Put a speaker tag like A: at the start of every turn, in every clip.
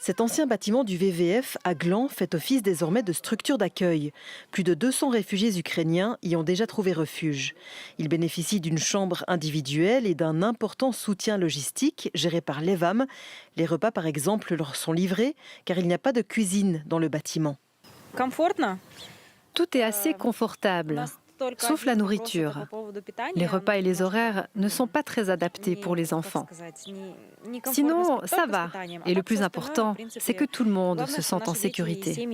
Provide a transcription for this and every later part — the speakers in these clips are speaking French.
A: Cet ancien bâtiment du VVF à Gland fait office désormais de structure d'accueil. Plus de 200 réfugiés ukrainiens y ont déjà trouvé refuge. Ils bénéficient d'une chambre individuelle et d'un important soutien logistique géré par l'EVAM. Les repas, par exemple, leur sont livrés car il n'y a pas de cuisine dans le bâtiment.
B: Tout est assez confortable, sauf la nourriture. Les repas et les horaires ne sont pas très adaptés pour les enfants. Sinon, ça va. Et le plus important, c'est que tout le monde se sente en sécurité.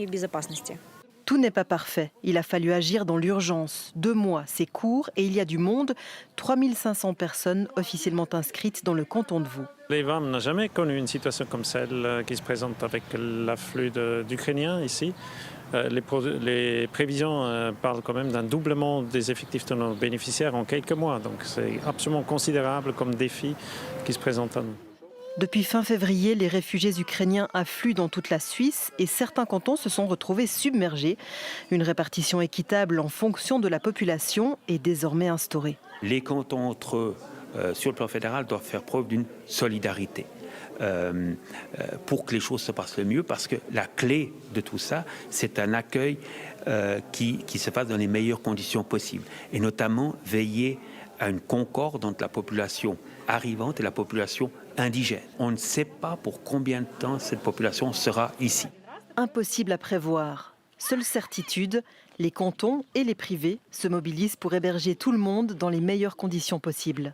A: Tout n'est pas parfait. Il a fallu agir dans l'urgence. 2 mois, c'est court et il y a du monde. 3500 personnes officiellement inscrites dans le canton de Vaud.
C: L'EVAM n'a jamais connu une situation comme celle qui se présente avec l'afflux d'Ukrainiens ici. Les prévisions parlent quand même d'un doublement des effectifs de nos bénéficiaires en quelques mois. Donc c'est absolument considérable comme défi qui se présente à nous.
A: Depuis fin février, les réfugiés ukrainiens affluent dans toute la Suisse et certains cantons se sont retrouvés submergés. Une répartition équitable en fonction de la population est désormais instaurée.
D: Les cantons entre eux, sur le plan fédéral, doivent faire preuve d'une solidarité pour que les choses se passent le mieux, parce que la clé de tout ça, c'est un accueil qui se passe dans les meilleures conditions possibles, et notamment veiller à une concorde entre la population arrivante et la population indigène. On ne sait pas pour combien de temps cette population sera ici.
A: Impossible à prévoir. Seule certitude, les cantons et les privés se mobilisent pour héberger tout le monde dans les meilleures conditions possibles.